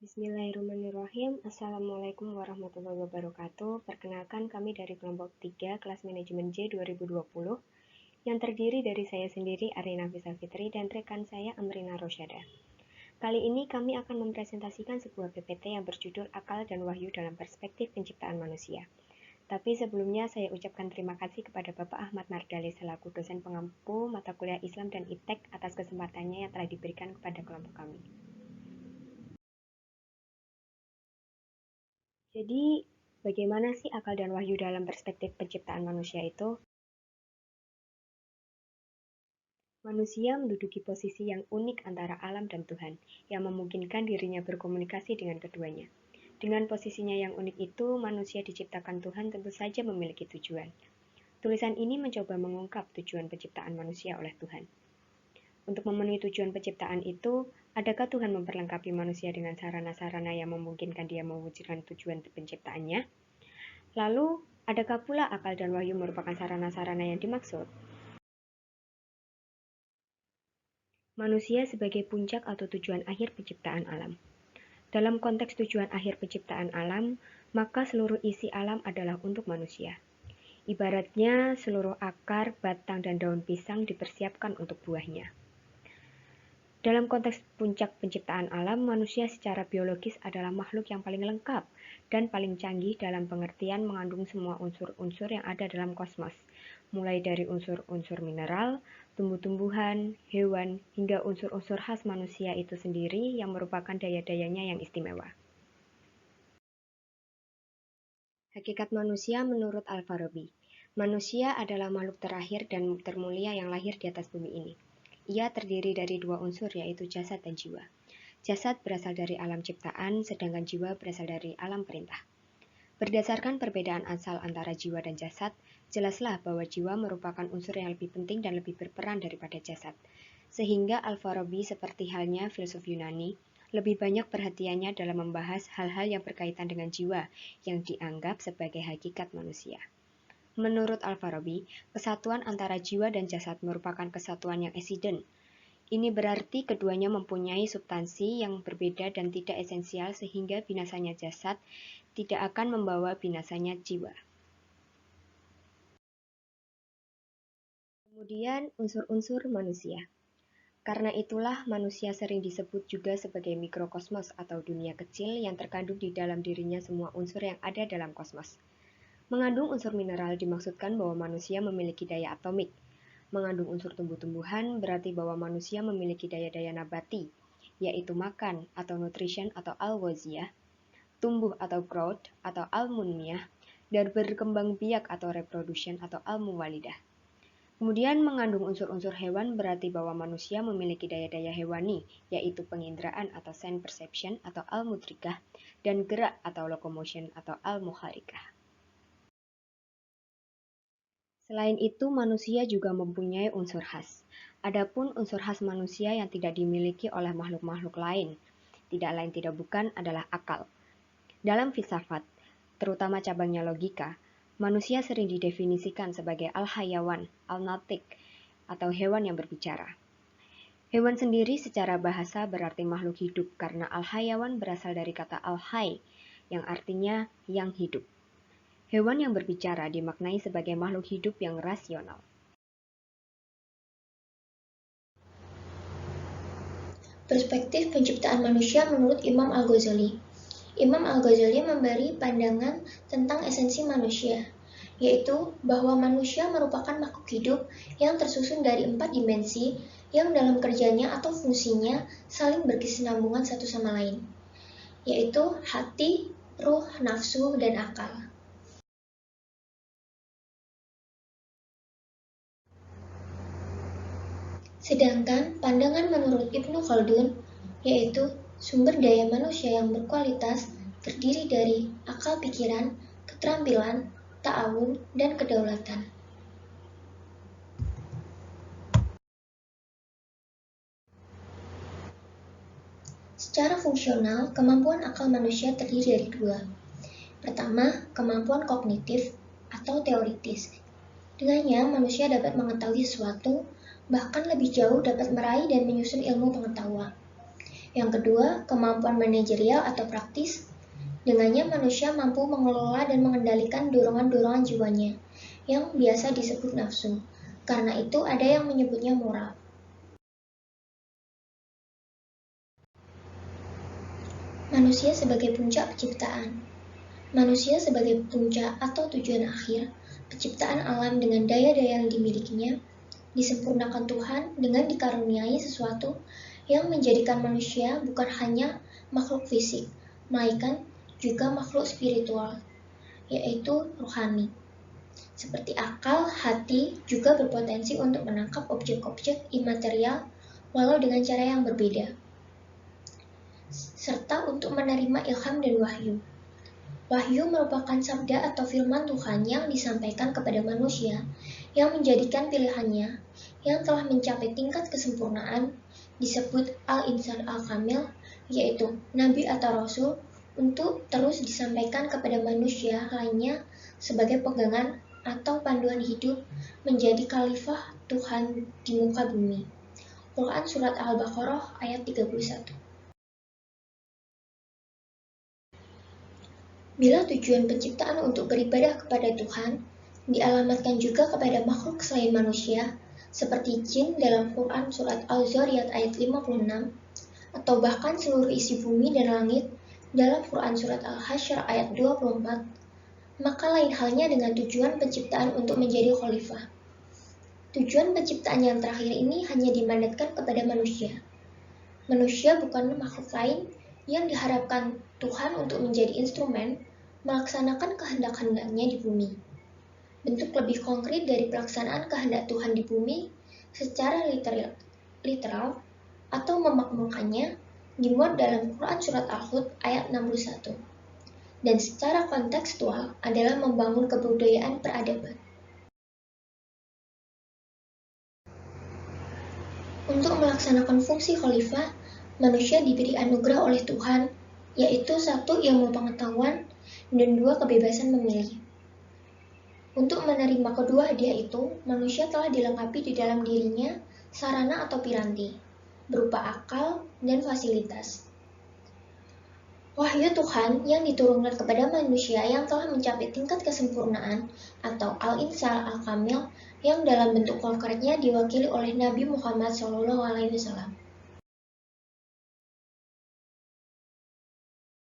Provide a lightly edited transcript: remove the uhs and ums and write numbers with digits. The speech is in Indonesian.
Bismillahirrahmanirrahim. Assalamualaikum warahmatullahi wabarakatuh. Perkenalkan, kami dari kelompok 3 kelas manajemen J 2020 yang terdiri dari saya sendiri Arina Fisa Fitri dan rekan saya Amrina Rosyada. Kali ini kami akan mempresentasikan sebuah PPT yang berjudul Akal dan Wahyu dalam Perspektif Penciptaan Manusia. Tapi sebelumnya saya ucapkan terima kasih kepada Bapak Ahmad Mardali selaku dosen pengampu mata kuliah Islam dan ITEK atas kesempatannya yang telah diberikan kepada kelompok kami. Jadi, bagaimana sih akal dan wahyu dalam perspektif penciptaan manusia itu? Manusia menduduki posisi yang unik antara alam dan Tuhan, yang memungkinkan dirinya berkomunikasi dengan keduanya. Dengan posisinya yang unik itu, manusia diciptakan Tuhan tentu saja memiliki tujuan. Tulisan ini mencoba mengungkap tujuan penciptaan manusia oleh Tuhan. Untuk memenuhi tujuan penciptaan itu, adakah Tuhan memperlengkapi manusia dengan sarana-sarana yang memungkinkan dia mewujudkan tujuan penciptaannya? Lalu, adakah pula akal dan wahyu merupakan sarana-sarana yang dimaksud? Manusia sebagai puncak atau tujuan akhir penciptaan alam. Dalam konteks tujuan akhir penciptaan alam, maka seluruh isi alam adalah untuk manusia. Ibaratnya seluruh akar, batang, dan daun pisang dipersiapkan untuk buahnya. Dalam konteks puncak penciptaan alam, manusia secara biologis adalah makhluk yang paling lengkap dan paling canggih dalam pengertian mengandung semua unsur-unsur yang ada dalam kosmos, mulai dari unsur-unsur mineral, tumbuh-tumbuhan, hewan, hingga unsur-unsur khas manusia itu sendiri yang merupakan daya-dayanya yang istimewa. Hakikat manusia menurut Al-Farabi. Manusia adalah makhluk terakhir dan termulia yang lahir di atas bumi ini. Ia terdiri dari dua unsur, yaitu jasad dan jiwa. Jasad berasal dari alam ciptaan, sedangkan jiwa berasal dari alam perintah. Berdasarkan perbedaan asal antara jiwa dan jasad, jelaslah bahwa jiwa merupakan unsur yang lebih penting dan lebih berperan daripada jasad. Sehingga Al-Farabi seperti halnya filsuf Yunani, lebih banyak perhatiannya dalam membahas hal-hal yang berkaitan dengan jiwa yang dianggap sebagai hakikat manusia. Menurut Al-Farabi, kesatuan antara jiwa dan jasad merupakan kesatuan yang accident. Ini berarti keduanya mempunyai substansi yang berbeda dan tidak esensial sehingga binasanya jasad tidak akan membawa binasanya jiwa. Kemudian unsur-unsur manusia. Karena itulah manusia sering disebut juga sebagai mikrokosmos atau dunia kecil yang terkandung di dalam dirinya semua unsur yang ada dalam kosmos. Mengandung unsur mineral dimaksudkan bahwa manusia memiliki daya atomik. Mengandung unsur tumbuh-tumbuhan berarti bahwa manusia memiliki daya-daya nabati, yaitu makan atau nutrition atau al-ghaziyah, tumbuh atau growth atau al-munmiyah, dan berkembang biak atau reproduction atau al-muwalidah. Kemudian mengandung unsur-unsur hewan berarti bahwa manusia memiliki daya-daya hewani, yaitu penginderaan atau sense perception atau al-mudrikah, dan gerak atau locomotion atau al-muharikah. Selain itu, manusia juga mempunyai unsur khas. Adapun unsur khas manusia yang tidak dimiliki oleh makhluk-makhluk lain, tidak bukan adalah akal. Dalam filsafat, terutama cabangnya logika, manusia sering didefinisikan sebagai al-hayawan, al-natik, atau hewan yang berbicara. Hewan sendiri secara bahasa berarti makhluk hidup karena al-hayawan berasal dari kata al-hay, yang artinya yang hidup. Hewan yang berbicara dimaknai sebagai makhluk hidup yang rasional. Perspektif penciptaan manusia menurut Imam Al-Ghazali. Imam Al-Ghazali memberi pandangan tentang esensi manusia, yaitu bahwa manusia merupakan makhluk hidup yang tersusun dari 4 dimensi yang dalam kerjanya atau fungsinya saling berkesinambungan satu sama lain, yaitu hati, ruh, nafsu, dan akal. Sedangkan pandangan menurut Ibnu Khaldun, yaitu sumber daya manusia yang berkualitas terdiri dari akal pikiran, keterampilan, ta'awun, dan kedaulatan. Secara fungsional, kemampuan akal manusia terdiri dari dua. Pertama, kemampuan kognitif atau teoritis. Dengannya, manusia dapat mengetahui sesuatu, bahkan lebih jauh dapat meraih dan menyusun ilmu pengetahuan. Yang kedua, kemampuan manajerial atau praktis. Dengannya manusia mampu mengelola dan mengendalikan dorongan-dorongan jiwanya, yang biasa disebut nafsu. Karena itu ada yang menyebutnya moral. Manusia sebagai puncak penciptaan. Manusia sebagai puncak atau tujuan akhir penciptaan alam dengan daya-daya yang dimilikinya, disempurnakan Tuhan dengan dikaruniai sesuatu yang menjadikan manusia bukan hanya makhluk fisik, melainkan juga makhluk spiritual, yaitu rohani. Seperti akal, hati juga berpotensi untuk menangkap objek-objek imaterial walau dengan cara yang berbeda, serta untuk menerima ilham dan wahyu. Wahyu merupakan sabda atau firman Tuhan yang disampaikan kepada manusia yang menjadikan pilihannya yang telah mencapai tingkat kesempurnaan disebut al-insan al-kamil, yaitu nabi atau rasul, untuk terus disampaikan kepada manusia lainnya sebagai pegangan atau panduan hidup menjadi khalifah Tuhan di muka bumi. Quran Surat Al-Baqarah ayat 31. Bila tujuan penciptaan untuk beribadah kepada Tuhan dialamatkan juga kepada makhluk selain manusia, seperti jin dalam Quran Surat Al-Zariyat ayat 56, atau bahkan seluruh isi bumi dan langit dalam Quran Surat Al-Hasyr ayat 24, maka lain halnya dengan tujuan penciptaan untuk menjadi khalifah. Tujuan penciptaan yang terakhir ini hanya dimandatkan kepada manusia. Manusia bukan makhluk lain yang diharapkan Tuhan untuk menjadi instrumen melaksanakan kehendak-kehendaknya di bumi. Bentuk lebih konkret dari pelaksanaan kehendak Tuhan di bumi secara literal atau memakmurkannya dimuat dalam Quran Surat Al-Hud ayat 61. Dan secara kontekstual adalah membangun kebudayaan peradaban. Untuk melaksanakan fungsi khalifah, manusia diberi anugerah oleh Tuhan, yaitu satu, ilmu pengetahuan, dan dua, kebebasan memilih. Untuk menerima kedua hadiah itu, manusia telah dilengkapi di dalam dirinya sarana atau piranti, berupa akal dan fasilitas. Wahyu Tuhan yang diturunkan kepada manusia yang telah mencapai tingkat kesempurnaan atau al-insal al-kamil yang dalam bentuk konkretnya diwakili oleh Nabi Muhammad SAW.